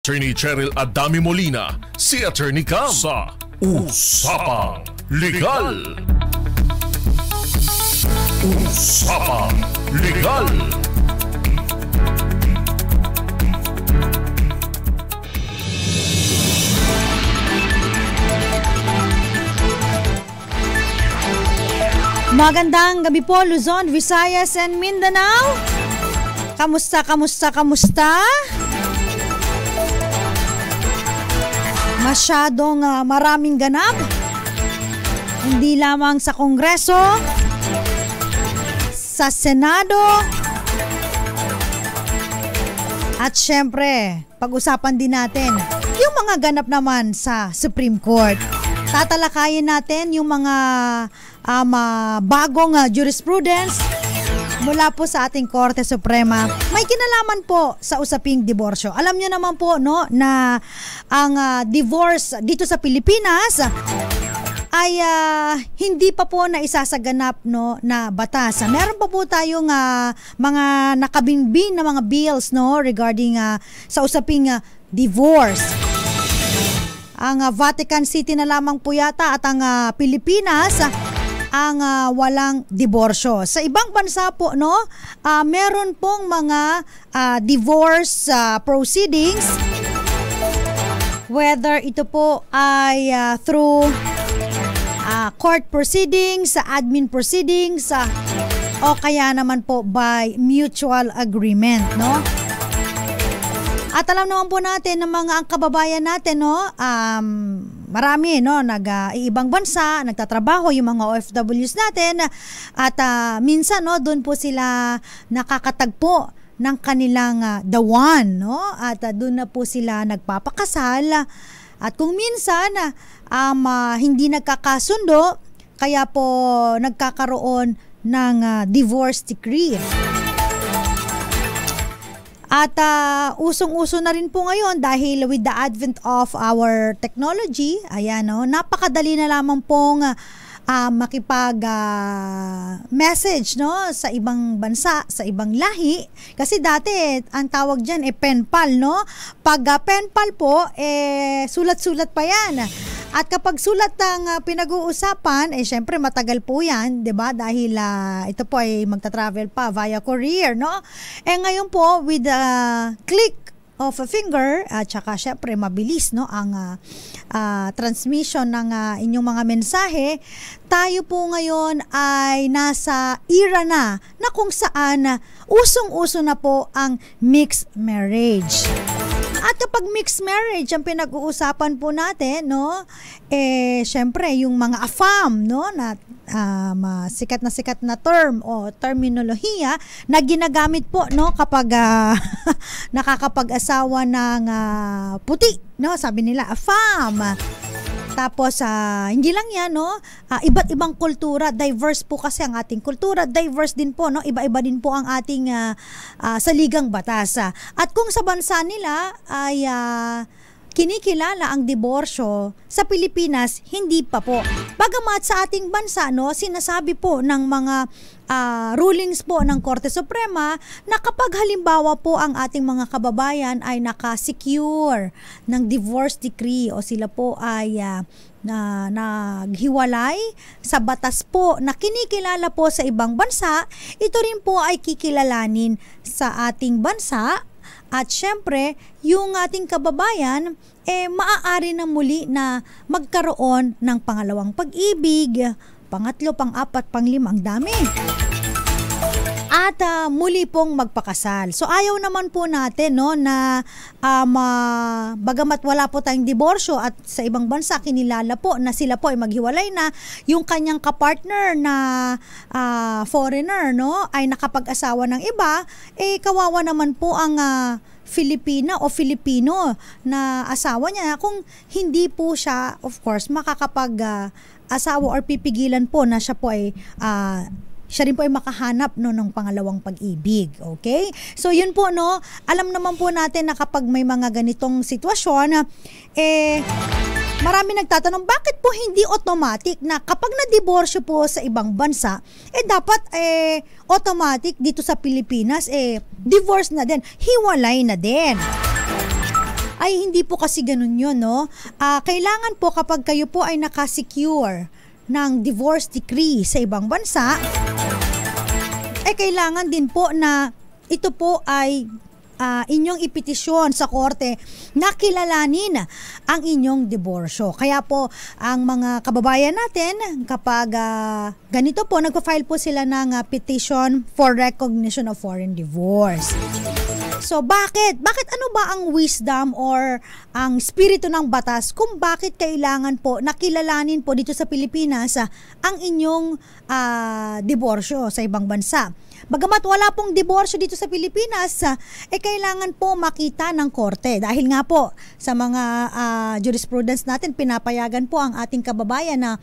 Attorney Cheryl Adami Molina, si Attorney Cam sa Usapang Legal. Usapang Legal. Magandang gabi po Luzon, Visayas and Mindanao. Kamusta? Masyadong maraming ganap. Hindi lamang sa Kongreso, sa Senado, at syempre, pag-usapan din natin yung mga ganap naman sa Supreme Court. Tatalakayin natin yung mga bagong jurisprudence mula po sa ating Korte Suprema. May kinalaman po sa usaping diborsyo. Alam nyo naman po na ang divorce dito sa Pilipinas ay hindi pa po na isasaganap na batas. Meron pa po tayong mga nakabinbin na mga bills regarding sa usaping divorce. Ang Vatican City na lamang po yata at ang Pilipinas ang walang diborsyo. Sa ibang bansa po meron pong mga divorce proceedings, whether ito po ay through court proceedings, admin proceedings, o kaya naman po by mutual agreement, At alam naman po natin ng mga ang kababayan natin, marami nag-iibang bansa, nagtatrabaho yung mga OFWs natin at minsan doon po sila nakakatagpo ng kanilang the one, at doon na po sila nagpapakasal. At kung minsan hindi nagkakasundo, kaya po nagkakaroon ng divorce decree. At usong-uso na rin po ngayon dahil with the advent of our technology, napakadali na lamang pong makipag-message sa ibang bansa, sa ibang lahi. Kasi dati, ang tawag dyan pen pal, Pag pen pal po, sulat-sulat pa yan. At kapag sulat ang pinag-uusapan, syempre matagal po yan, 'di ba? Dahil ito po ay magta-travel pa via courier, ngayon po with a click of a finger at saka syempre mabilis ang transmission ng inyong mga mensahe, tayo po ngayon ay nasa era na kung saan usong-uso na po ang mixed marriage. At kapag mixed marriage ang pinag-uusapan po natin, syempre yung mga AFAM, na sikat na term o terminolohiya na ginagamit po, kapag nakakapag-asawa ng puti, sabi nila AFAM. Tapos, hindi lang yan, iba't ibang kultura, diverse po kasi ang ating kultura, diverse din po, iba-iba din po ang ating saligang batas. At kung sa bansa nila ay kinikilala ang diborsyo, sa Pilipinas, hindi pa po. Bagamat sa ating bansa, sinasabi po ng mga rulings po ng Korte Suprema na kapag halimbawa po ang ating mga kababayan ay nakasecure ng divorce decree o sila po ay naghiwalay sa batas po na kinikilala po sa ibang bansa, ito rin po ay kikilalanin sa ating bansa. At syempre, yung ating kababayan, maaari na muli na magkaroon ng pangalawang pag-ibig, pangatlo, pang-apat, pang-lima, ang dami. At muli pong magpakasal. So ayaw naman po natin na bagamat wala po tayong diborsyo at sa ibang bansa kinilala po na sila po ay maghiwalay na, yung kanyang kapartner na foreigner ay nakapag-asawa ng iba, kawawa naman po ang Filipina o Filipino na asawa niya kung hindi po siya of course makakapag-asawa or pipigilan po na siya po ay siya rin po ay makahanap ng pangalawang pag-ibig. Okay? So yun po alam naman po natin na kapag may mga ganitong sitwasyon, marami nagtatanong, bakit po hindi automatic na kapag na-diborsyo po sa ibang bansa, dapat automatic dito sa Pilipinas, divorce na din, hiwalay na din. Ay hindi po kasi ganun yun, no? Kailangan po kapag kayo po ay nakasecure ng divorce decree sa ibang bansa, kailangan din po na ito po ay inyong ipetisyon sa korte na kilalanin ang inyong diborsyo. Kaya po, ang mga kababayan natin, kapag ganito po, nagpa-file po sila ng petition for recognition of foreign divorce. So, bakit? Bakit ano ba ang wisdom or ang spirito ng batas kung bakit kailangan po nakilalanin po dito sa Pilipinas ang inyong diborsyo sa ibang bansa? Bagamat wala pong diborsyo dito sa Pilipinas, kailangan po makita ng korte. Dahil nga po, sa mga jurisprudence natin, pinapayagan po ang ating kababayan na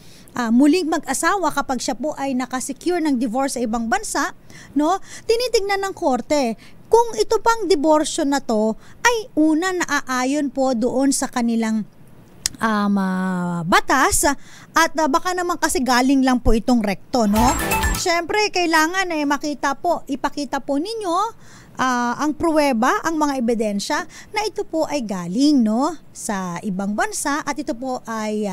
muling mag-asawa kapag siya po ay nakasecure ng divorce sa ibang bansa, no? Tinitignan ng korte kung ito pang diborsyo na to ay una naaayon po doon sa kanilang batas at baka naman kasi galing lang po itong rekto, no? Siyempre, kailangan ipakita po ninyo ang pruweba, ang mga ebidensya na ito po ay galing, no, sa ibang bansa at ito po ay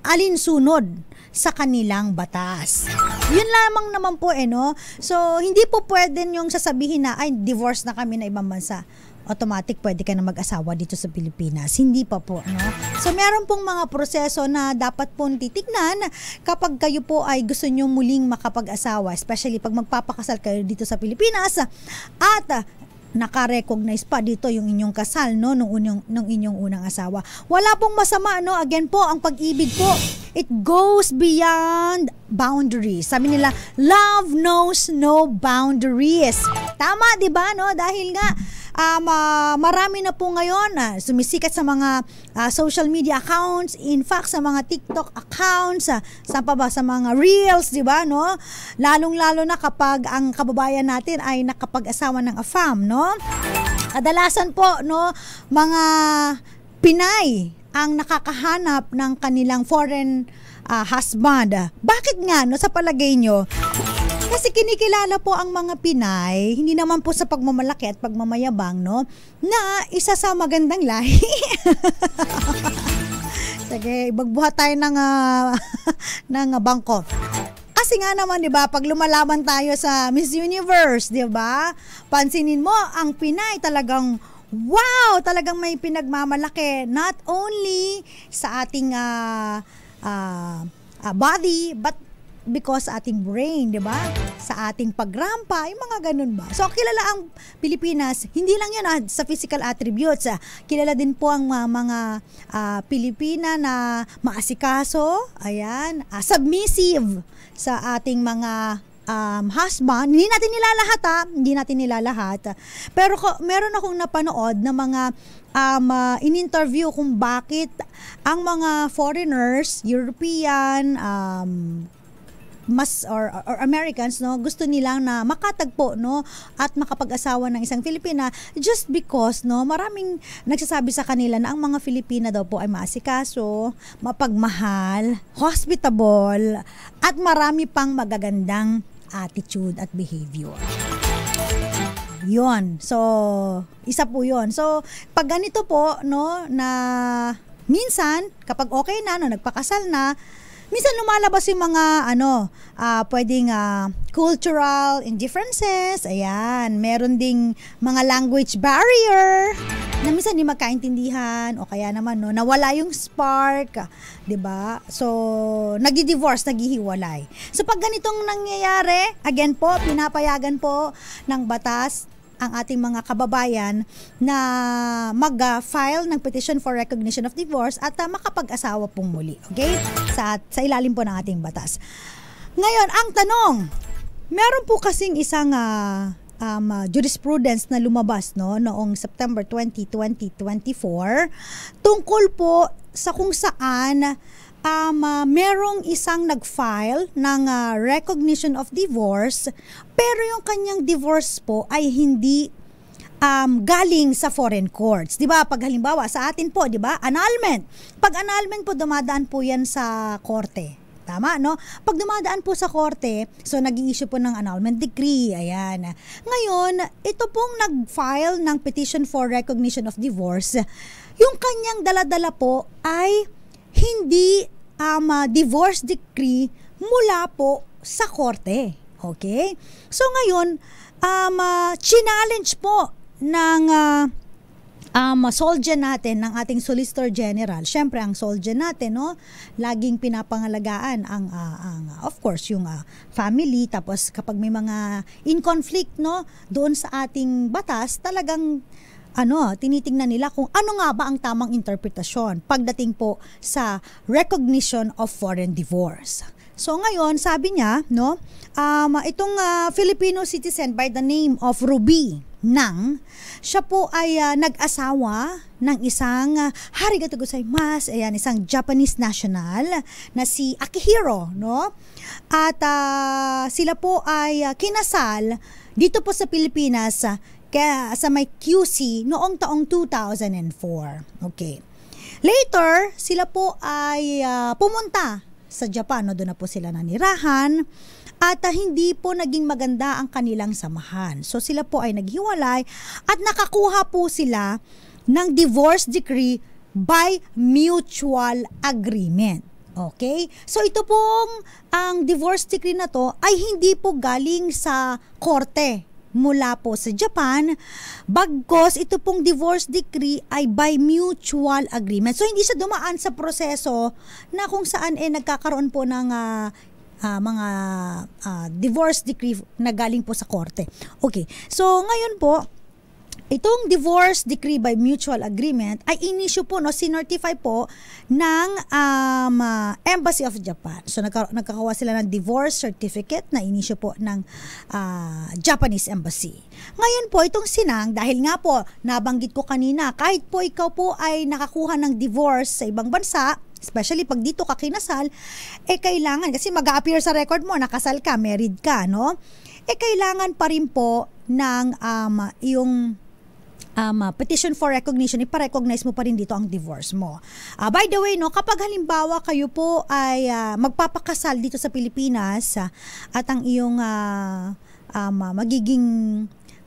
alinsunod sa kanilang batas. Yun lamang naman po, no? So, hindi po pwede yung sasabihin na, ay, divorce na kami na ibang bansa. Automatic pwede ka na mag-asawa dito sa Pilipinas. Hindi pa po, no? So, meron pong mga proseso na dapat pong titignan kapag kayo po ay gusto nyo muling makapag-asawa, especially pag magpapakasal kayo dito sa Pilipinas at naka-recognize pa dito yung inyong kasal, no, nung inyong unang asawa. Wala pong masama, no? Again po, ang pag-ibig po, it goes beyond boundaries. Sabi nila, love knows no boundaries. Tama, di ba, no? Dahil nga marami na po ngayon sumisikat sa mga social media accounts, in fact sa mga TikTok accounts, sa mga reels, di ba, no? Lalong-lalo na kapag ang kababayan natin ay nakapag-asawa ng AFAM, no? Kadalasan po, no, mga Pinay ang nakakahanap ng kanilang foreign husband. Bakit nga, no, sa palagay nyo? Kasi kinikilala po ang mga Pinay, hindi naman po sa pagmamalaki at pagmamayabang, no, na isa sa magandang lahi. Sige, magbuhat tayo ng bangko. Kasi nga naman, 'di ba, pag lumalaban tayo sa Miss Universe, 'di ba? Pansinin mo, ang Pinay talagang wow, talagang may pinagmamalaki, not only sa ating body, but because ating brain, di ba? Sa ating pagrampa, yung mga ganun ba? So, kilala ang Pilipinas, hindi lang yun sa physical attributes. Kilala din po ang mga Pilipina na maasikaso, ayan, submissive sa ating mga husband. Hindi natin nilalahat. Pero meron akong napanood na mga in-interview kung bakit ang mga foreigners, European, or Americans, no, gusto nilang na makatagpo, no, at makapag-asawa ng isang Filipina just because, no, maraming nagsasabi sa kanila na ang mga Filipina daw po ay maasikaso, mapagmahal, hospitable, at marami pang magagandang attitude at behavior. Yun. So, isa po yun. So, pag ganito po, no, na minsan, kapag okay na, no, nagpakasal na, minsan lumalabas yung mga pwedeng cultural indifferences. Ayan, meron ding mga language barrier na minsan hindi magkaintindihan o kaya naman, no, nawala yung spark, 'di ba? So, nagdi-divorce, naghihiwalay. So, pag ganitong nangyayari, again po, pinapayagan po ng batas ang ating mga kababayan na mag-file ng petition for recognition of divorce at makapag-asawa pong muli. Okay? Sa ilalim po ng ating batas. Ngayon, ang tanong, meron po kasing isang jurisprudence na lumabas, no, noong September 20, 2024 tungkol po sa kung saan merong isang nag-file ng recognition of divorce, pero yung kanyang divorce po ay hindi galing sa foreign courts. 'Di ba? Pag halimbawa sa atin po, 'di ba? Annulment. Pag annulment po, dumadaan po 'yan sa korte. Tama, no? Pag dumadaan po sa korte, so nag-i-issue po ng annulment decree. Ayan. Ngayon, ito pong nag-file ng petition for recognition of divorce. Yung kanyang dala-dala po ay hindi divorce decree mula po sa korte. Okay? So ngayon, challenge po ng soldier natin, ng ating Solicitor General. Siyempre, ang soldier natin, no, laging pinapangalagaan ang of course, yung family. Tapos, kapag may mga in conflict, no, doon sa ating batas, talagang tinitingnan nila kung ano nga ba ang tamang interpretasyon pagdating po sa recognition of foreign divorce. So ngayon, sabi niya, no, itong Filipino citizen by the name of Ruby Nang, siya po ay nag-asawa ng isang harigato gozaimasu, ayan, isang Japanese national na si Akihiro, no? At sila po ay kinasal dito po sa Pilipinas sa may QC noong taong 2004. Okay. Later, sila po ay pumunta sa Japan, no? Doon na po sila nanirahan at hindi po naging maganda ang kanilang samahan. So sila po ay naghiwalay at nakakuha po sila ng divorce decree by mutual agreement. Okay? So ito pong ang divorce decree na to ay hindi po galing sa korte mula po sa Japan, bagkos ito pong divorce decree ay by mutual agreement. So hindi siya dumaan sa proseso na kung saan nagkakaroon po ng mga divorce decree na galing po sa korte. Okay, so ngayon po, itong divorce decree by mutual agreement ay inisyu po, no, sinertify po ng Embassy of Japan. So nagkakawa sila ng divorce certificate na inisyu po ng Japanese Embassy. Ngayon po, itong Sinang, dahil nga po, nabanggit ko kanina, kahit po ikaw po ay nakakuha ng divorce sa ibang bansa, especially pag dito ka kinasal, kailangan, kasi mag-a-appear sa record mo, nakasal ka, married ka, no? Kailangan pa rin po ng yung petition for recognition, ipa-recognize mo pa rin dito ang divorce mo. By the way, no, kapag halimbawa kayo po ay magpapakasal dito sa Pilipinas at ang iyong magiging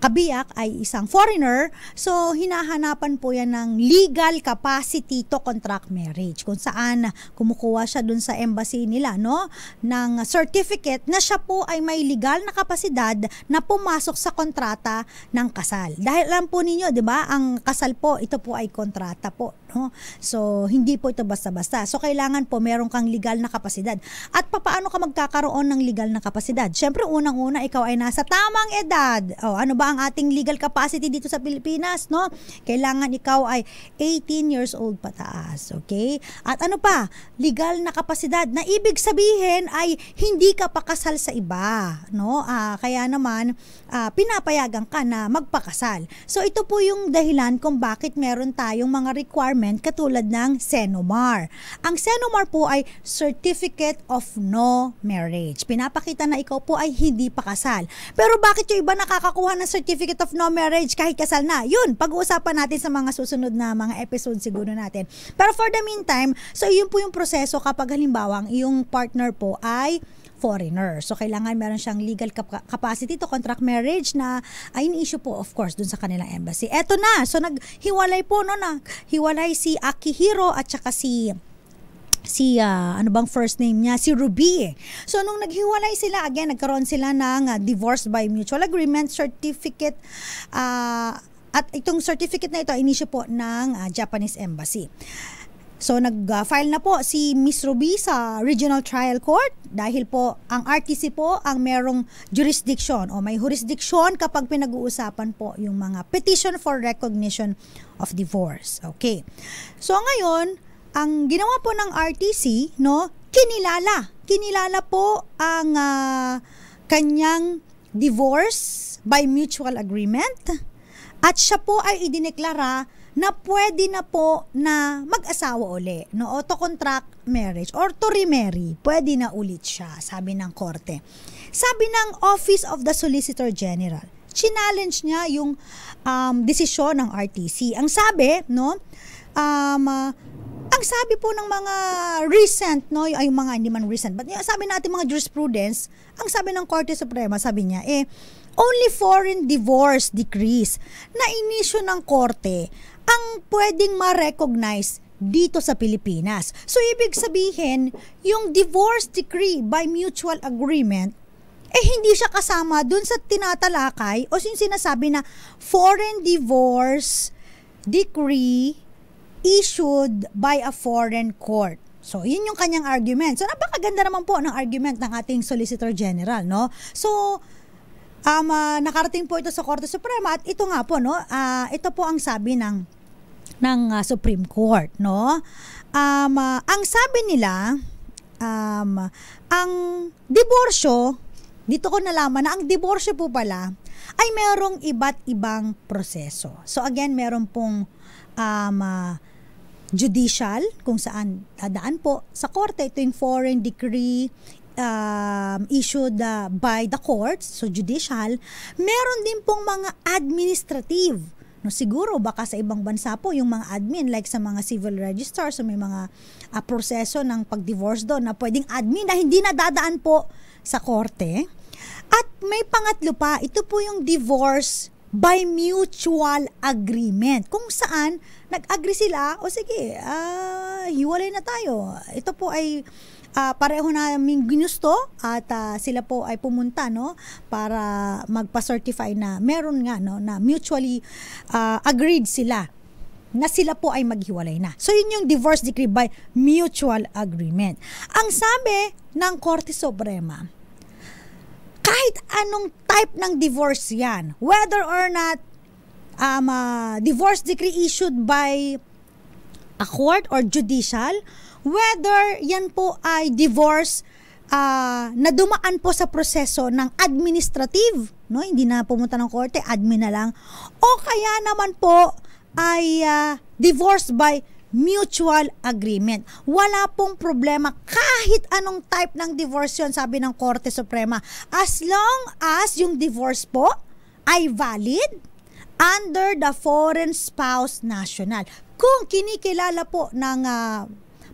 kabiyak ay isang foreigner, so hinahanapan po yan ng legal capacity to contract marriage, kung saan kumukuha siya dun sa embassy nila, no, ng certificate na siya po ay may legal na kapasidad na pumasok sa kontrata ng kasal. Dahil alam po ninyo, di ba, ang kasal po, ito po ay kontrata po, no? So hindi po ito basta-basta. So kailangan po meron kang legal na kapasidad. At paano ka magkakaroon ng legal na kapasidad? Siyempre, unang-una, ikaw ay nasa tamang edad. Ano ba ang ating legal capacity dito sa Pilipinas, no? Kailangan ikaw ay 18 years old pataas, okay? At ano pa? Legal na kapasidad na ibig sabihin ay hindi ka pakasal sa iba, no? Kaya naman pinapayagan ka na magpakasal. So ito po yung dahilan kung bakit meron tayong mga requirement katulad ng Senomar. Ang Senomar po ay Certificate of No Marriage. Pinapakita na ikaw po ay hindi pakasal. Pero bakit yung iba nakakakuha ng Certificate of No Marriage kahit kasal na? Yun, pag-uusapan natin sa mga susunod na mga episode siguro natin. Pero for the meantime, so yun po yung proseso kapag halimbawa ang iyong partner po ay foreigner. So, kailangan meron siyang legal capacity to contract marriage na ay in-issue po, of course, dun sa kanilang embassy. Eto na. So, naghiwalay po, no, hiwalay si Akihiro at saka si ano bang first name niya? Si Ruby. So, nung naghiwalay sila, again, nagkaroon sila ng divorce by mutual agreement certificate. At itong certificate na ito, in-issue po ng Japanese Embassy. So, nag-file na po si Miss Ruby sa Regional Trial Court dahil po ang RTC po ang merong jurisdiction o may jurisdiction kapag pinag-uusapan po yung mga petition for recognition of divorce. Okay. So, ngayon, ang ginawa po ng RTC, no, kinilala po ang kanyang divorce by mutual agreement at siya po ay idineklara na pwede na po na mag-asawa uli, no? O to contract marriage or to remarry, pwede na ulit siya, sabi ng korte. Sabi ng Office of the Solicitor General, challenge niya yung desisyon ng RTC. Ang sabi, no, ang ang sabi po ng mga recent, no, ay mga hindi man recent, but sabi natin mga jurisprudence, ang sabi ng Korte Suprema, sabi niya, only foreign divorce decrees na inisyu ng Korte ang pwedeng ma-recognize dito sa Pilipinas. So, ibig sabihin, yung divorce decree by mutual agreement, hindi siya kasama dun sa tinatalakay o yung sinasabi na foreign divorce decree issued by a foreign court. So, yun yung kanyang argument. So, napakaganda naman po ng argument ng ating Solicitor General, no? So, nakarating po ito sa Korte Suprema at ito nga po, no? Ito po ang sabi ng Supreme Court, no? Ang sabi nila, ang diborsyo, dito ko nalaman na ang diborsyo po pala ay merong iba't ibang proseso. So, again, meron pong judicial, kung saan dadaan po sa korte. Ito yung foreign decree issued by the courts, so judicial. Meron din pong mga administrative. No, siguro baka sa ibang bansa po yung mga admin, like sa mga civil register, so may mga proseso ng pag-divorce doon na pwedeng admin na hindi nadadaan po sa korte. At may pangatlo pa, ito po yung divorce by mutual agreement, kung saan nag-agree sila, o sige, hiwalay na tayo. Ito po ay pareho naming ginusto at sila po ay pumunta, no, para magpa-certify na meron nga, no, na mutually agreed sila na sila po ay maghiwalay na. So, yun yung divorce decree by mutual agreement. Ang sabi ng Korte Suprema, kahit anong type ng divorce yan, whether or not divorce decree issued by a court or judicial, whether yan po ay divorce na dumaan po sa proseso ng administrative, no, hindi na pumunta ng korte, admin na lang, o kaya naman po ay divorce by mutual agreement. Wala pong problema kahit anong type ng divorce yun, sabi ng Korte Suprema, as long as yung divorce po ay valid under the foreign spouse national. Kung kinikilala po ng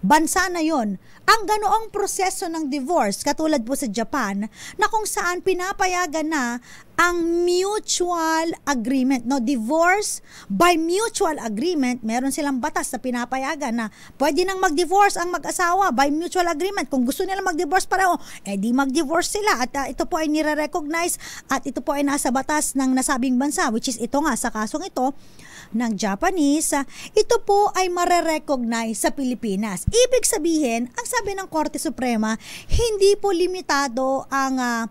bansa na yon ang ganoong proseso ng divorce, katulad po sa Japan, na kung saan pinapayagan na ang mutual agreement, no, divorce by mutual agreement, meron silang batas na pinapayagan na pwede nang mag-divorce ang mag-asawa by mutual agreement. Kung gusto nila mag-divorce pareho, di mag-divorce sila. At ito po ay nire-recognize at ito po ay nasa batas ng nasabing bansa, which is ito nga, sa kasong ito, ng Japanese, ito po ay mare-recognize sa Pilipinas. Ibig sabihin, ang sabi ng Korte Suprema, hindi po limitado ang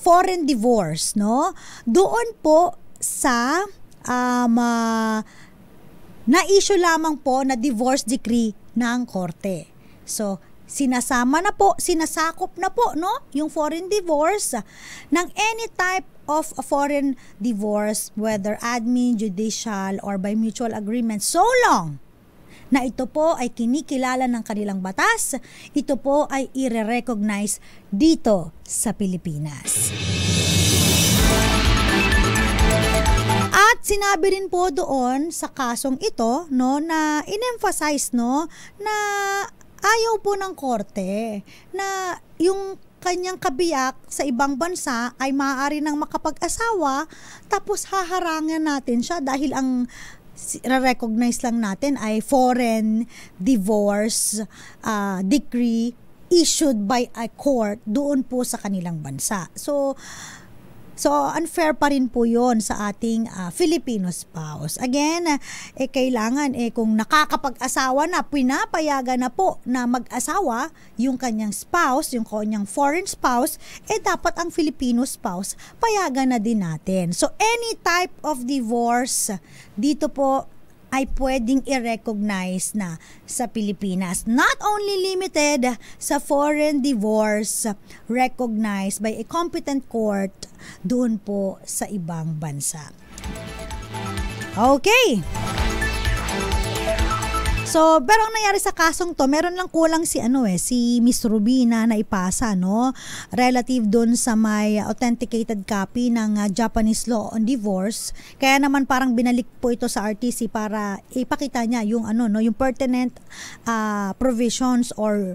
foreign divorce, no? Doon po sa na-issue lamang po na divorce decree ng Korte. So, sinasama na po, sinasakop na po, no, yung foreign divorce ng any type of a foreign divorce, whether admin, judicial, or by mutual agreement, so long na ito po ay kinikilala ng kanilang batas, ito po ay i-recognize dito sa Pilipinas. At sinabi rin po doon sa kasong ito, no, na in-emphasize, no, na ayaw po ng korte na yung kanyang kabiyak sa ibang bansa ay maaari nang makapag-asawa, tapos haharangan natin siya dahil ang recognize lang natin ay foreign divorce decree issued by a court doon po sa kanilang bansa. So unfair pa rin po yon sa ating Filipino spouse. Again, kailangan kung nakakapag-asawa na, pinapayagan na po na mag-asawa yung kanyang spouse, yung kanyang foreign spouse, dapat ang Filipino spouse payagan na din natin. So any type of divorce dito po ay pwedeng i-recognize na sa Pilipinas. Not only limited sa foreign divorce recognized by a competent court doon po sa ibang bansa. Okay. So, pero ang nangyari sa kasong to, meron lang kulang si Miss Ruby na naipasa, no? Relative dun sa may authenticated copy ng Japanese law on divorce. Kaya naman parang binalik po ito sa RTC para ipakita niya yung yung pertinent provisions or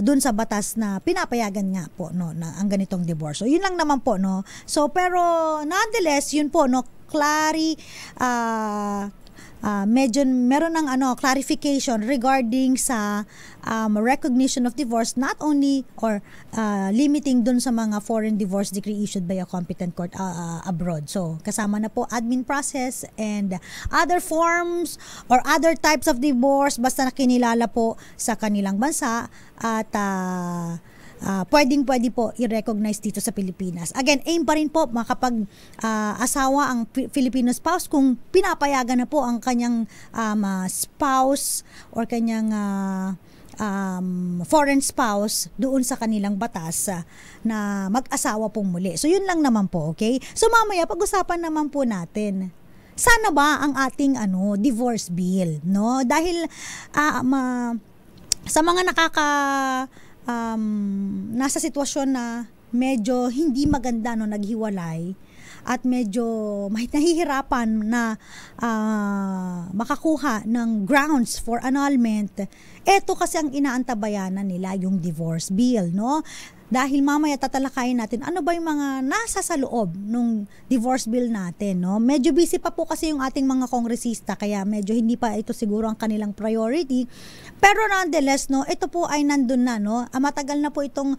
dun sa batas na pinapayagan nga po, no, na ang ganitong divorce. So, yun lang naman po, no? So, pero nonetheless, yun po, no, medyo meron ng clarification regarding sa recognition of divorce, not only or limiting dun sa mga foreign divorce decree issued by a competent court abroad. So kasama na po admin process and other forms or other types of divorce basta na kinilala po sa kanilang bansa at pwede po i-recognize dito sa Pilipinas. Again, aim pa rin po makapag asawa ang Filipino spouse kung pinapayagan na po ang kanyang spouse or kanyang foreign spouse doon sa kanilang batas na mag-asawa pong muli. So yun lang naman po, okay? So mamaya pag-usapan naman po natin. Sana ba ang ating divorce bill, no? Dahil sa mga nasa sitwasyon na medyo hindi maganda naghiwalay at medyo nahihirapan na makakuha ng grounds for annulment. Ito kasi ang inaantabayanan nila, yung divorce bill, no? Dahil mamaya tatalakayin natin ano ba yung mga nasa sa loob ng divorce bill natin, no? Medyo busy pa po kasi yung ating mga kongresista kaya medyo hindi pa ito siguro ang kanilang priority. Pero nonetheless, no, ito po ay nandun na, no? Matagal na po itong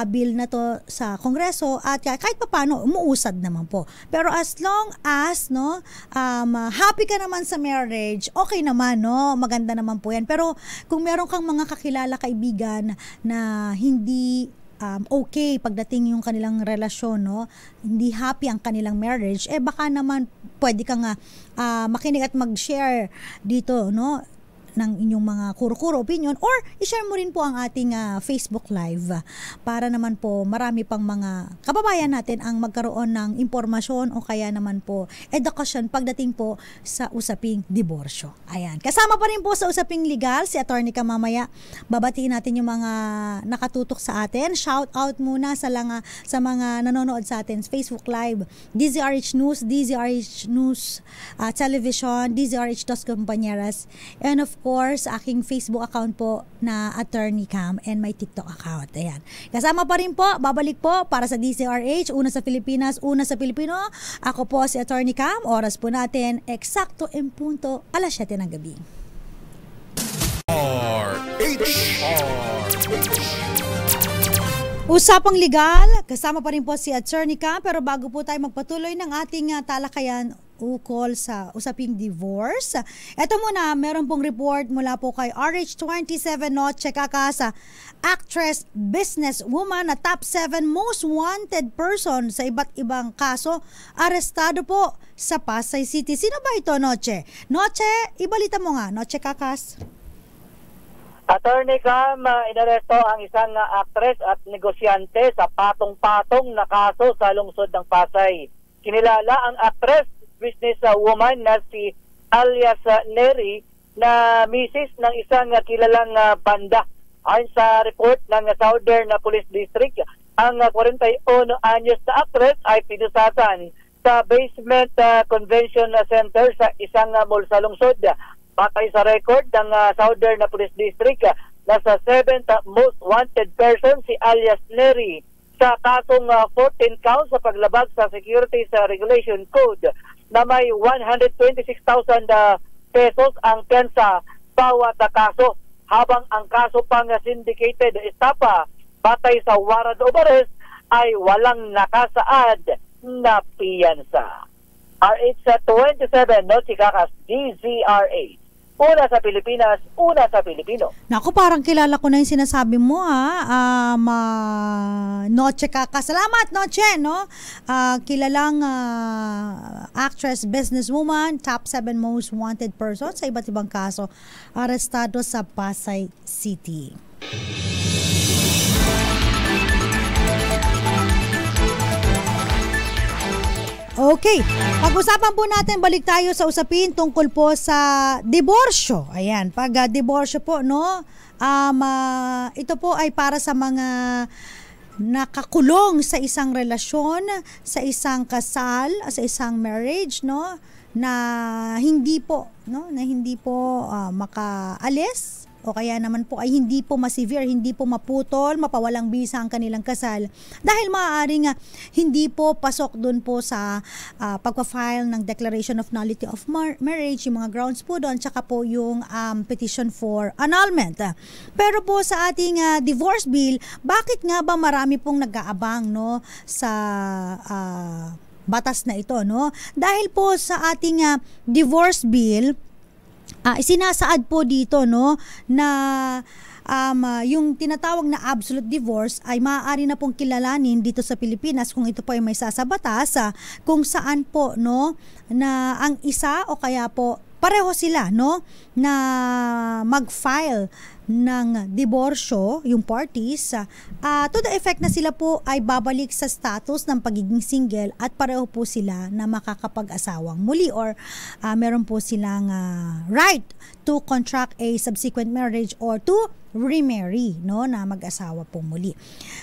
bill na to sa Kongreso at kahit papaano umuusad naman po. Pero as long as, no, happy ka naman sa marriage, okay naman, no? Maganda naman po yan. Pero kung meron kang mga kakilala, kaibigan na hindi okay pagdating yung kanilang relasyon, no, hindi happy ang kanilang marriage, baka naman pwede kang makinig at mag-share dito, no, ng inyong mga kuro-kuro opinion or i-share mo rin po ang ating Facebook Live para naman po marami pang mga kababayan natin ang magkaroon ng impormasyon o kaya naman po edukasyon pagdating po sa usaping diborsyo. Ayan. Kasama pa rin po sa usaping legal si Attorney Cam mamaya. Babatiin natin yung mga nakatutok sa atin. Shout out muna sa mga nanonood sa atin sa Facebook Live, DZRH News Television, DZRH Dos Compañeras, and of course, aking Facebook account po na Attorney Cam and my TikTok account. Ayan. Kasama pa rin po, babalik po para sa DZRH, una sa Pilipinas, una sa Pilipino. Ako po si Attorney Cam. Oras po natin, eksakto en punto, 7:00 ng gabi. Usapang legal, kasama pa rin po si Attorney Cam, pero bago po tayo magpatuloy ng ating talakayan ukol sa usaping divorce. Ito muna, meron pong report mula po kay RH27 Noche Kakasa, actress, businesswoman na top 7 most wanted person sa iba't ibang kaso, arestado po sa Pasay City. Sino ba ito, Noche? Noche, ibalita mo nga, Noche Kakas. Attorney Cam, inaresto ang isang actress at negosyante sa patong-patong na kaso sa lungsod ng Pasay. Kinilala ang actress, businesswoman na si alias Neri na misis ng isang kilalang banda. Ayon sa report ng Southern Police District, ang 41 anyos na actress ay pinusatan sa basement convention center sa isang mall sa lungsod. Batay sa record ng Southern Police District, nasa 7th most wanted person si alias Neri sa kasong 14 counts sa paglabag sa Securities Regulation Code na may 126,000 pesos ang pensa bawat kaso, habang ang kaso pang syndicated estafa batay sa warrant of arrest ay walang nakasaad na piyansa. RH27 Noche Kakas, DZRH. Una sa Pilipinas, una sa Pilipino. Naku, parang kilala ko na yung sinasabi mo, Noche Kaka. Salamat, Noche, no? Kilalang actress, businesswoman, top 7 most wanted person sa iba't ibang kaso, arestado sa Pasay City. Okay, pag-usapan po natin, balik tayo sa usapin tungkol po sa diborsyo. Ayan, pag diborsyo po, no, ito po ay para sa mga nakakulong sa isang relasyon, sa isang kasal, sa isang marriage, no, na hindi po makaalis, o kaya naman po ay hindi po masevere, hindi po maputol, mapawalang bisa ang kanilang kasal dahil maaaring hindi po pasok dun po sa pagpa-file ng Declaration of Nullity of Marriage, yung mga grounds po doon, tsaka po yung petition for annulment. Pero po sa ating divorce bill, bakit nga ba marami pong nag-aabang, no, sa batas na ito, no? Dahil po sa ating divorce bill, sinasaad po dito, no, na yung tinatawag na absolute divorce ay maaari na pong kilalanin dito sa Pilipinas kung ito po ay may sasabatas, kung saan po, no, na ang isa o kaya po pareho sila, no, na mag-file ng diborsyo, yung parties, to the effect na sila po ay babalik sa status ng pagiging single at pareho po sila na makakapag-asawang muli, or meron po silang right to contract a subsequent marriage or to remarry, no, na mag-asawa po muli.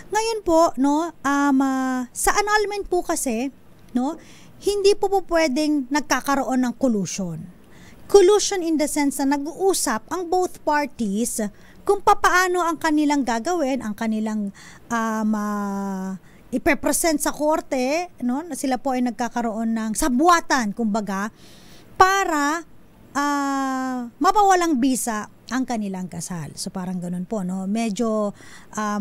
Ngayon po, no, sa annulment po kasi, no, hindi po pwedeng nagkakaroon ng collusion. Collusion in the sense na nag-uusap ang both parties kung papaano ang kanilang gagawin, ang kanilang ipepresent sa korte, no, na sila po ay nagkakaroon ng sabwatan, kumbaga, para mapawalang bisa ang kanilang kasal. So parang ganun po, no. Medyo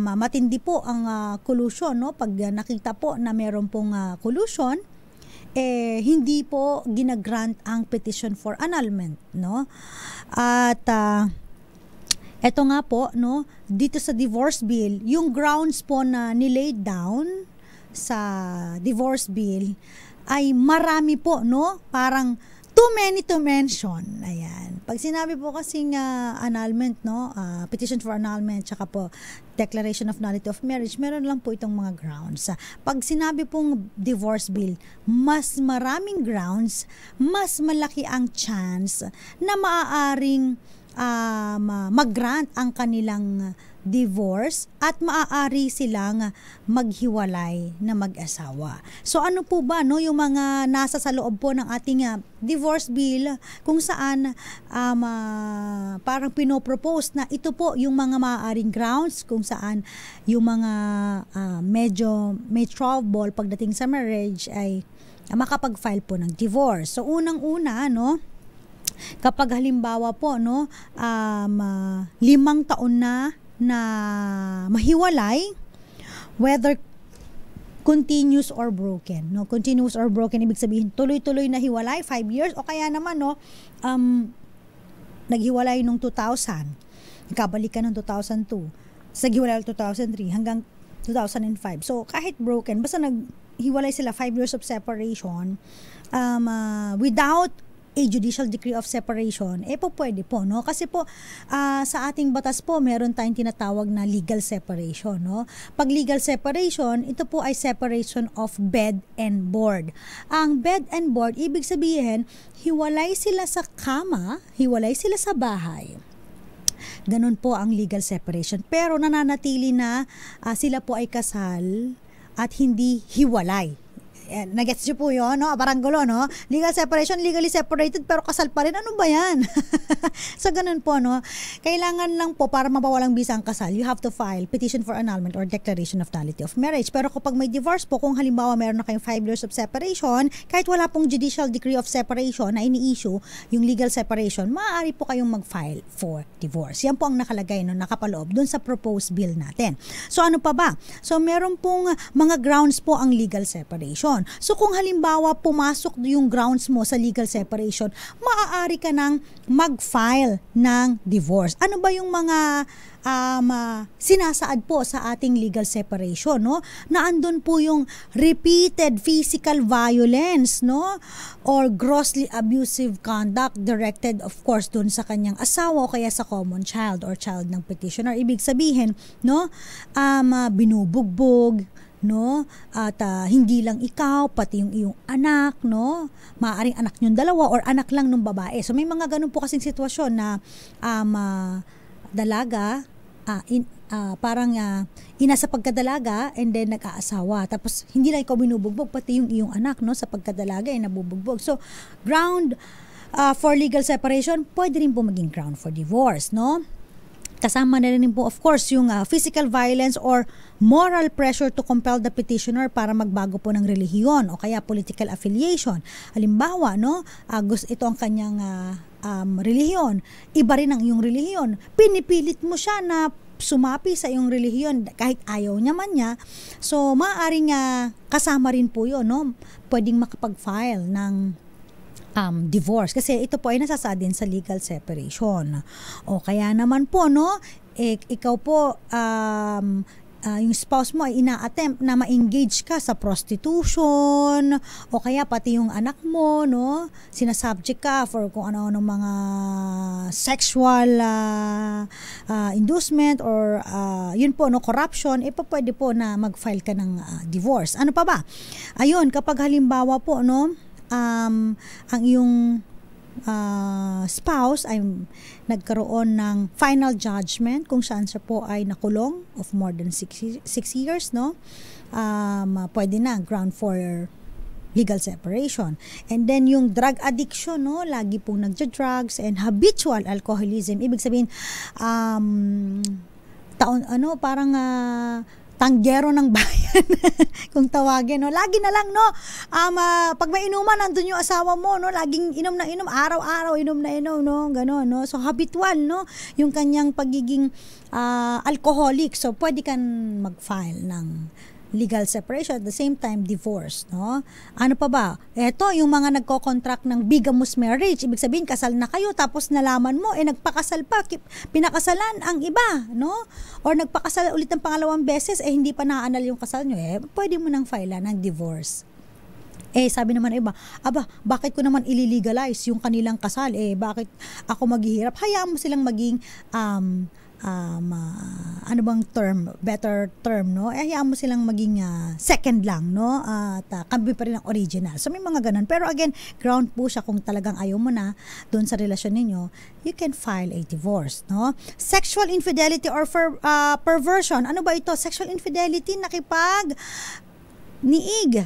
matindi po ang collusion, no. Pag nakita po na meron pong collusion, hindi po ginagrant ang petition for annulment, no. At eto nga po, no, dito sa divorce bill, yung grounds po na nilaid down sa divorce bill ay marami po, no, parang too many to mention. Ayan. Pag sinabi po kasing annulment, no, petition for annulment, tsaka po Declaration of Nullity of Marriage, meron lang po itong mga grounds. Pag sinabi pong divorce bill, mas maraming grounds, mas malaki ang chance na maaaring mag-grant ang kanilang divorce at maaari silang maghiwalay na mag-asawa. So ano po ba, no, yung mga nasa sa loob po ng ating divorce bill, kung saan parang pinopropose na ito po yung mga maaaring grounds kung saan yung mga medyo may trouble pagdating sa marriage ay makapag-file po ng divorce. So unang-una, no, kapag halimbawa po, no, 5 taon na mahiwalay, whether continuous or broken, no, continuous or broken, ibig sabihin tuloy-tuloy na hiwalay, 5 years, o kaya naman, no, naghiwalay nung 2000, kabalikan nung 2002, naghiwalay 2003 hanggang 2005. So kahit broken, basta naghiwalay sila 5 years of separation, without a judicial decree of separation, po pwede po, no? Kasi po, sa ating batas po, meron tayong tinatawag na legal separation, no? Pag legal separation, ito po ay separation of bed and board. Ang bed and board, ibig sabihin, hiwalay sila sa kama, hiwalay sila sa bahay. Ganun po ang legal separation. Pero nananatili na sila po ay kasal at hindi hiwalay. Nagets nyo po yun, no? Parang gulo, no? Legal separation, legally separated, pero kasal pa rin. Ano ba yan? So, ganun po, no? Kailangan lang po, para mapawalang bisa ang kasal, you have to file petition for annulment or declaration of nullity of marriage. Pero kapag may divorce po, kung halimbawa meron na kayong 5 years of separation, kahit wala pong judicial decree of separation na ini-issue, yung legal separation, maaari po kayong mag-file for divorce. Yan po ang nakalagay, no? Nakapaloob dun sa proposed bill natin. So, ano pa ba? So, meron pong mga grounds po ang legal separation. So kung halimbawa pumasok yung grounds mo sa legal separation, maaari ka nang mag-file ng divorce. Ano ba yung mga sinasaad po sa ating legal separation, no? Na andun po yung repeated physical violence, no? Or grossly abusive conduct directed, of course, dun sa kanyang asawa o kaya sa common child or child ng petitioner. Ibig sabihin, no? Binubugbog, no? At hindi lang ikaw, pati yung iyong anak, no? Maaaring anak niyong dalawa or anak lang ng babae. So may mga ganun po kasing sitwasyon na dalaga, parang ina sa pagkadalaga and then nag-aasawa. Tapos hindi lang ikaw binubugbog, pati yung iyong anak, no, sa pagkadalaga ay nabubugbog. So ground for legal separation, pwede rin po maging ground for divorce, no? Kasama na rin po, of course, yung physical violence or moral pressure to compel the petitioner para magbago po ng relihiyon o kaya political affiliation. Halimbawa, no, ito ang kanyang relihiyon. Iba rin ang iyong relihiyon. Pinipilit mo siya na sumapi sa iyong relihiyon kahit ayaw niya man niya. So, maaaring kasama rin po yun, no? Pwedeng makapag-file ng divorce kasi ito po ay nasasaad din sa legal separation. O kaya naman po, no, ikaw po yung spouse mo ay ina-attempt na ma-engage ka sa prostitution o kaya pati yung anak mo, no, sinasubject ka for kung ano-ano mga sexual inducement or yun po, no, corruption, pwede po na mag-file ka ng divorce. Ano pa ba? Ayun, kapag halimbawa po, no, ang iyong spouse ay nagkaroon ng final judgment kung saan siya po ay nakulong of more than 6 years, no? Pwede na ground for legal separation. And then yung drug addiction, no, lagi pong nagja-drugs and habitual alcoholism, ibig sabihin parang tanggero ng bayan kung tawagin, no, lagi na lang, no, pag may inuman nandun yung asawa mo, no, laging inom na inom, araw-araw inom na inom, no, gano'n, no, so habitual, no, yung kanyang pagiging alcoholic. So pwede kan mag-file ng legal separation at the same time divorce, no? Ano pa ba? Eto, yung mga nagko-contract ng bigamous marriage, ibig sabihin kasal na kayo tapos nalaman mo nagpakasal pa, pinakasalan ang iba, no? Or nagpakasal ulit ng pangalawang beses hindi pa naanal yung kasal nyo, pwede mo nang file ng divorce. Sabi naman iba, bakit ko naman ililegalize yung kanilang kasal? Bakit ako maghihirap? Hayaan mo silang maging ano bang term, better term, no? Hayaan mo silang maging second lang, no? At kambi pa rin ang original. So may mga ganun. Pero again, ground po siya kung talagang ayaw mo na doon sa relasyon ninyo, you can file a divorce, no? Sexual infidelity or perversion. Ano ba ito? Sexual infidelity,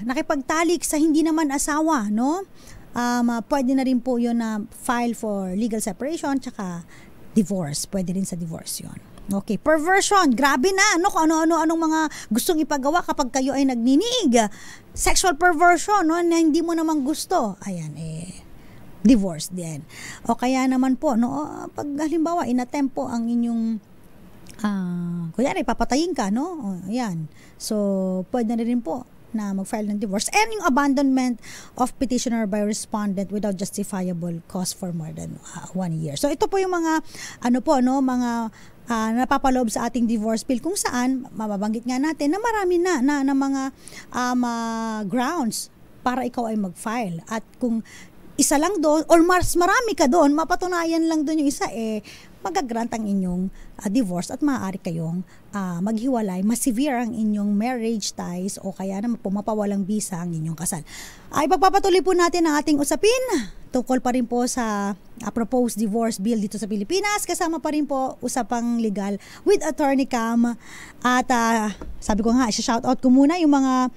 nakipagtalik sa hindi naman asawa, no? Pwede na rin po yun na file for legal separation tsaka divorce. Pwede rin sa divorce yun. Okay, perversion. Grabe na, no? Kung anong mga gustong ipagawa kapag kayo ay nagninig. Sexual perversion, no? Na hindi mo naman gusto. Ayan, divorce din. O kaya naman po, no? Pag halimbawa, inattempt po ang inyong kunyari, papatayin ka, no? Ayan. So, pwede na rin po na mag-file ng divorce. And yung abandonment of petitioner by respondent without justifiable cause for more than 1 year. So ito po yung mga mga napapaloob sa ating divorce bill kung saan mababanggit nga natin na marami na mga grounds para ikaw ay mag-file. At kung isa lang doon or mas marami ka doon, mapatunayan lang doon yung isa, magagrant ang inyong divorce at maaari kayong maghiwalay, mas-severe ang inyong marriage ties o kaya naman po mapawalang bisa ang inyong kasal. Ay pagpapatuloy po natin ang ating usapin tungkol pa rin po sa proposed divorce bill dito sa Pilipinas. Kasama pa rin po usapang legal with Attorney Cam. At sabi ko nga, shoutout ko muna yung mga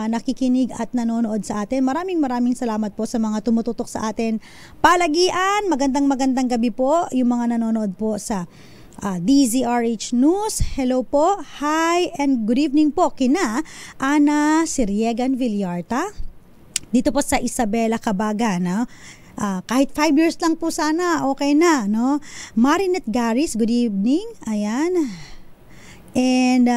nakikinig at nanonood sa atin. Maraming salamat po sa mga tumututok sa atin palagian. Magandang gabi po yung mga nanonood po sa DZRH News. Hello po. Hi and good evening po kina Ana Siriegan Villarta. Dito po sa Isabela Cabaga, no? Kahit 5 years lang po sana, okay na, no? Marinette Garis, good evening. Ayan. And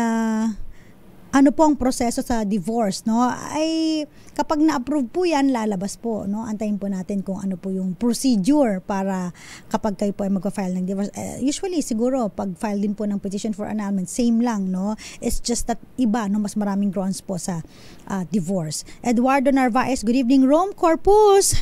ano po ang proseso sa divorce, no? Ay kapag na-approve po yan, lalabas po, no? Antayin po natin kung ano po yung procedure para kapag kayo po ay magpa-file ng divorce. Usually siguro pag file din po ng petition for annulment, same lang, no? It's just that iba, no, mas maraming grounds po sa divorce. Eduardo Narvaez, good evening. Rome Corpus.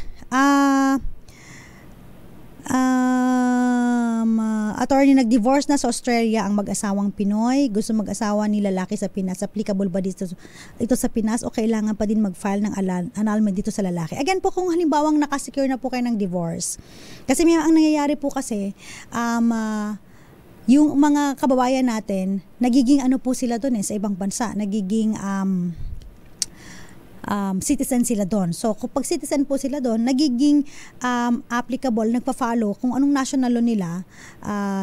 attorney, nag-divorce na sa Australia ang mag-asawang Pinoy. Gusto mag-asawa ni lalaki sa Pinas. Applicable ba ito sa Pinas o kailangan pa din mag-file ng annulment dito sa lalaki? Again po, kung halimbawang nakasecure na po kayo ng divorce. Kasi ang nangyayari po kasi, yung mga kababayan natin, nagiging ano po sila doon sa ibang bansa. Nagiging citizen sila doon. So, kapag citizen po sila doon, nagiging applicable, nagpa-follow kung anong national law nila,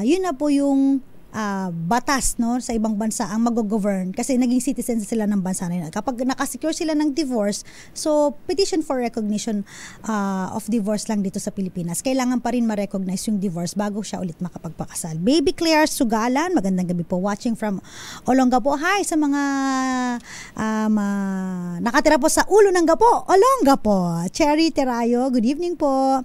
yun na po yung batas, no, sa ibang bansa ang mag-govern kasi naging citizen sila ng bansa na yun. Kapag nakasecure sila ng divorce, so petition for recognition of divorce lang dito sa Pilipinas. Kailangan pa rin ma-recognize yung divorce bago siya ulit makapagpakasal. Baby Claire Sugalan, magandang gabi po, watching from Olongapo. Hi sa mga nakatira po sa Ulo ng Gapo, Olongapo. Cherry Terayo, good evening po.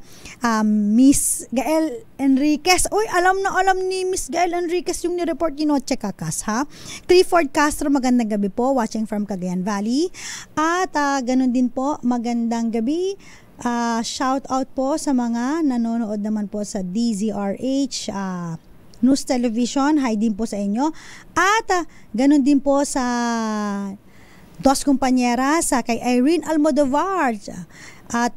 Miss Gael Enriquez, uy, alam ni Miss Gael Enriquez yung ni-report ni Noche Kakas, ha? Clifford Castro, magandang gabi po, watching from Cagayan Valley. At ganun din po, magandang gabi. Shout out po sa mga nanonood naman po sa DZRH News Television. Hi din po sa inyo. At ganun din po sa Dos Compañeras, kay Irene Almodovar. At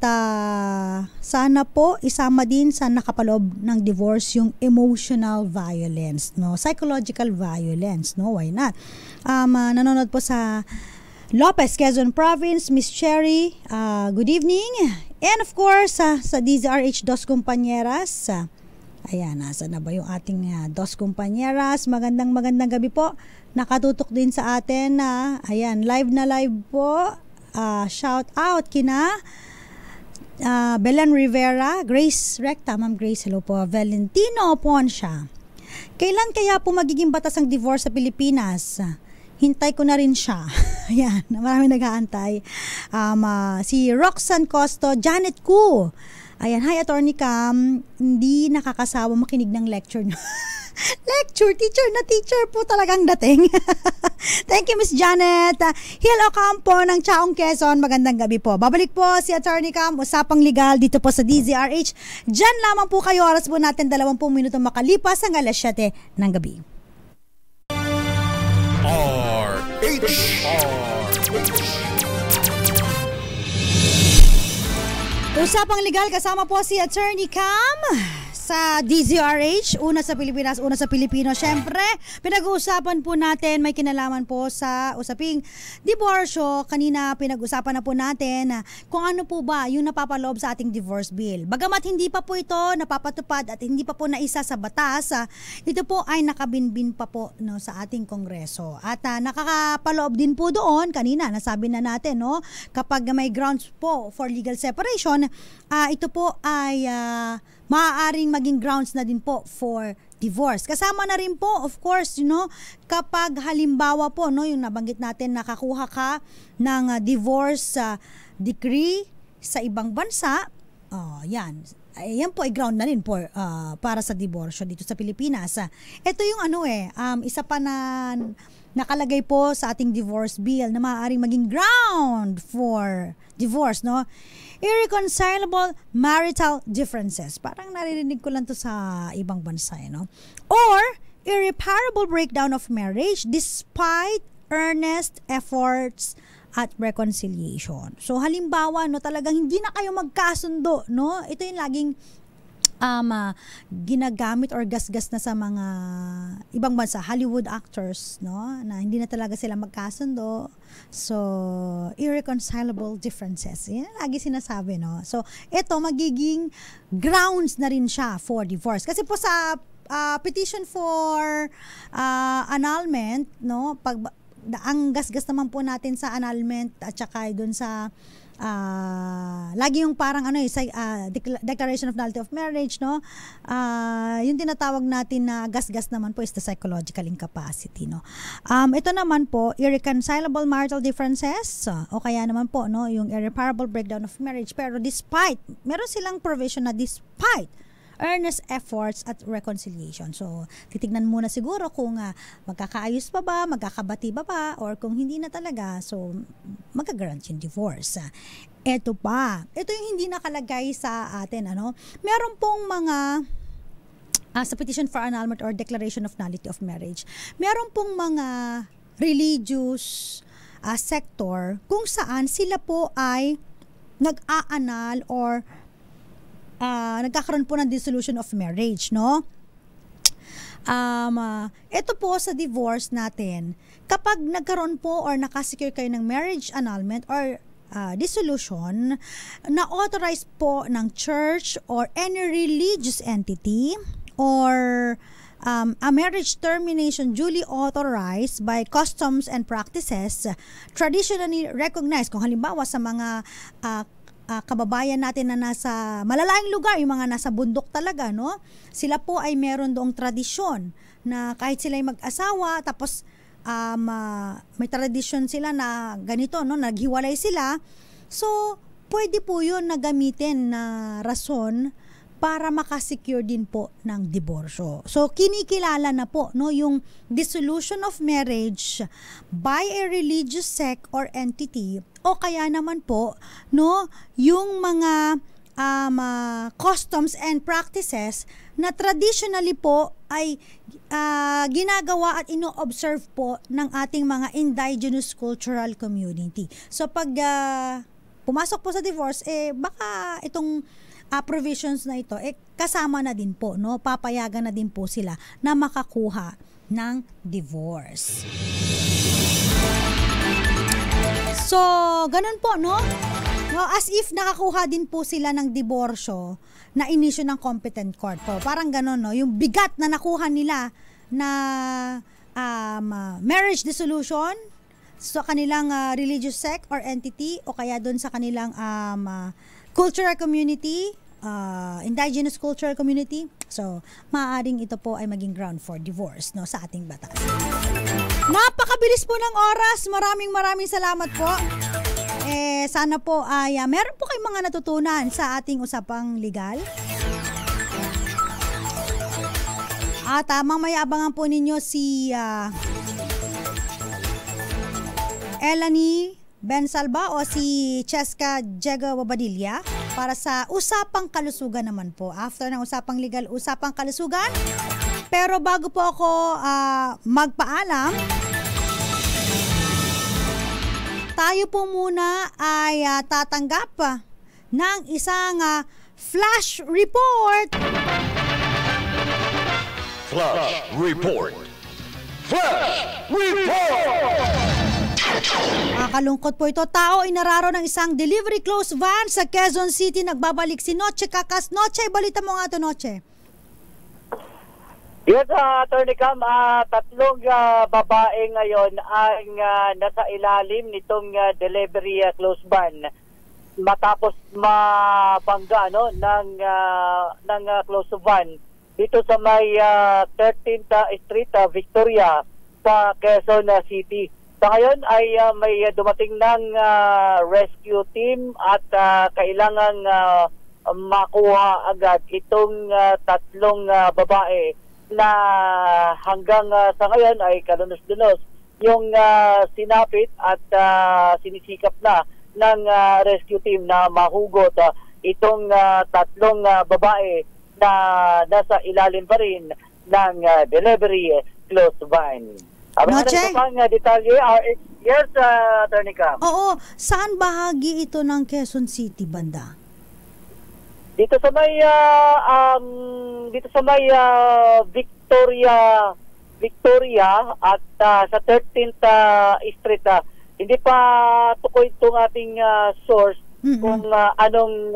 sana po isama din sa nakapaloob ng divorce yung emotional violence, no, psychological violence, no, why not? Nanonood po sa Lopez, Quezon Province, Miss Cherry, good evening. And of course, sa DZRH Dos Compañeras, ayan, nasa na ba yung ating Dos Compañeras? Magandang gabi po. Nakatutok din sa atin, ayan, live na live po. Shout out kina Belen Rivera, Grace Recta, Ma'am Grace, hello po. Valentino Poncia. Kailan kaya po magiging batas ang divorce sa Pilipinas? Hintay ko na rin siya. Ayan, marami nag-aantay. Si Roxanne Costo, Janet Ku. Ayan, hi Attorney Cam, hindi nakakasawa makinig ng lecture nyo. Lecture, teacher po talagang dating. Thank you, Miss Janet. Hill Ocampo ng Chaong Quezon, magandang gabi po. Babalik po si Attorney Cam, usapang legal dito po sa DZRH. Diyan lamang po kayo, oras po natin 20 minuto makalipas ang alas 7 ng gabi. Usapang legal, kasama po si Attorney Cam sa DZRH, una sa Pilipinas, una sa Pilipino. Siyempre, pinag-uusapan po natin, may kinalaman po sa usaping diborsyo. Kanina pinag-usapan na po natin kung ano po ba yung napapaloob sa ating divorce bill. Bagamat hindi pa po ito napapatupad at hindi pa po naisa sa batas, ito po ay nakabinbin pa po, no, sa ating Kongreso. At nakakapaloob din po doon, kanina nasabi na natin, no, kapag may grounds po for legal separation, ito po ay maaaring maging grounds na din po for divorce. Kasama na rin po, of course, you know, kapag halimbawa po, no, yung nabanggit natin, nakakuha ka ng divorce decree sa ibang bansa, yan. Yan po ay ground na rin po para sa diborsyo dito sa Pilipinas. Ito yung isa pa na nakalagay po sa ating divorce bill na maaaring maging ground for divorce, no? Irreconcilable marital differences. Parang naririnig ko lang to sa ibang bansa, no? Or irreparable breakdown of marriage despite earnest efforts at reconciliation. So halimbawa, no, talagang hindi na kayo magkasundo, no? Ito yung laging ginagamit or gasgas na sa mga ibang bansa, Hollywood actors, no, na hindi na talaga sila magkasundo. So irreconcilable differences, yan lagi sinasabi, no. So ito magiging grounds na rin siya for divorce kasi po sa petition for annulment, no, pag ang gasgas naman po natin sa annulment at saka doon sa lagi yung parang declaration of nullity of marriage, no, yung tinatawag natin na gasgas naman po is the psychological incapacity, no. Ito naman po irreconcilable marital differences, o kaya naman po, no, yung irreparable breakdown of marriage, pero despite, meron silang provision na despite earnest efforts at reconciliation. So, titignan muna siguro kung magkakaayos pa ba, magkakabati ba, or kung hindi na talaga, so magka-grant yung divorce. Ito pa. Ito yung hindi nakalagay sa atin, ano. Meron pong mga sa petition for annulment or declaration of nullity of marriage, meron pong mga religious sector kung saan sila po ay nag-aanal or nagkakaroon po ng dissolution of marriage, no? Ito po sa divorce natin, kapag nagkaroon po or nakasecure kayo ng marriage annulment or dissolution, na-authorize po ng church or any religious entity or a marriage termination duly authorized by customs and practices traditionally recognized. Kung halimbawa sa mga kababayan natin na nasa malalayang lugar, yung mga nasa bundok talaga, no? Sila po ay meron doong tradisyon na kahit sila ay mag-asawa, tapos may tradisyon sila na ganito, no? Naghiwalay sila. So, pwede po yun na gamitin na rason para makasecure din po ng diborsyo. So, kinikilala na po, no, yung dissolution of marriage by a religious sect or entity, o kaya naman po, no, yung mga customs and practices na traditionally po ay ginagawa at ino-observe po ng ating mga indigenous cultural community. So, pag pumasok po sa divorce, baka itong provisions na ito, kasama na din po, no? Papayagan na din po sila na makakuha ng divorce. So, ganun po, no? As if nakakuha din po sila ng diborsyo na inisyu ng competent court po. Parang ganun, no? Yung bigat na nakuha nila na marriage dissolution sa kanilang religious sect or entity o kaya doon sa kanilang cultural community, indigenous cultural community. So, maaaring ito po ay maging ground for divorce, no, sa ating batas. Napakabilis po ng oras. Maraming salamat po. Sana po ay meron po kayong mga natutunan sa ating usapang legal. At mamaya abangan po ninyo si Elanie Bensalba o si Cheska Jega Wabadilla para sa usapang kalusugan naman po. After ng usapang legal, usapang kalusugan. Pero bago po ako magpaalam, tayo po muna ay tatanggap ng isang flash report. Flash Report! Flash Report! Kalungkot po ito. Tao inararo ng isang delivery close van sa Quezon City. Nagbabalik si Noche Kakas. Noche, balita mo nga ito, Noche. Yes, Attorney Cam, tatlong babae ngayon ay nasa ilalim nitong delivery close van matapos mabangga ng close van dito sa may 13th Street, Victoria sa Quezon City. Sa ngayon ay may dumating ng rescue team at kailangang makuha agad itong tatlong babae na hanggang sa ngayon ay kalunos-lunos yung sinapit at sinisikap na ng rescue team na mahugot itong tatlong babae na nasa ilalim pa rin ng delivery close van. Noche? Detalye, yes, Attorney Cam. Oo, saan bahagi ito ng Quezon City, banda? Dito sa may Victoria at sa 13th Street. Hindi pa tukoy itong ating source kung anong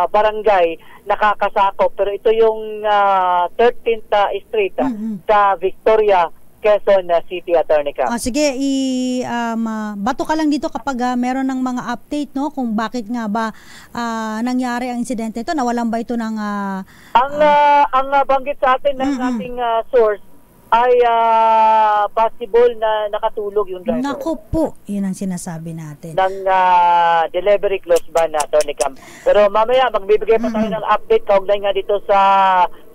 barangay nakakasakop, pero ito yung 13th Street sa Victoria, Quezon City, Attorney Cam. Sige, bato ka lang dito kapag meron ng mga update, no, kung bakit nga ba nangyari ang insidente ito. Nawalan ba ito ng ang banggit sa atin ng ating source ay possible na nakatulog yung driver. Naku po, yun ang sinasabi natin. Ng delivery close van, Attorney Cam. Pero mamaya magbibigay pa tayo ng update kaugnay nga dito sa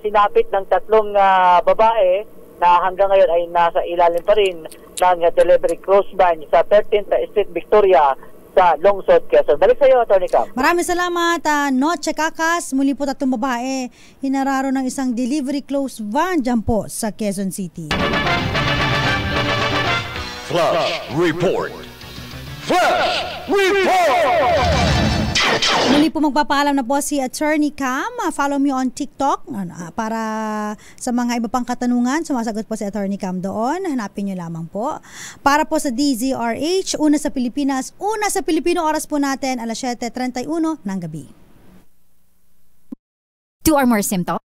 sinapit ng tatlong babae na hanggang ngayon ay nasa ilalim pa rin ng delivery close van sa 13th Street, Victoria sa Lungsod, Quezon. Balik sa iyo, Atty. Cam. Maraming salamat, Noche Kakas. Muli po tatlong babae hinararo ng isang delivery close van dyan po sa Quezon City. Flash Report. Flash Report! Muli po magpapaalam na po si Attorney Cam. Follow me on TikTok para sa mga iba pang katanungan. Sumasagot po si Attorney Cam doon. Hanapin nyo lamang po. Para po sa DZRH, una sa Pilipinas, una sa Pilipino, oras po natin, alas 7:31 ng gabi. 2 or more symptoms?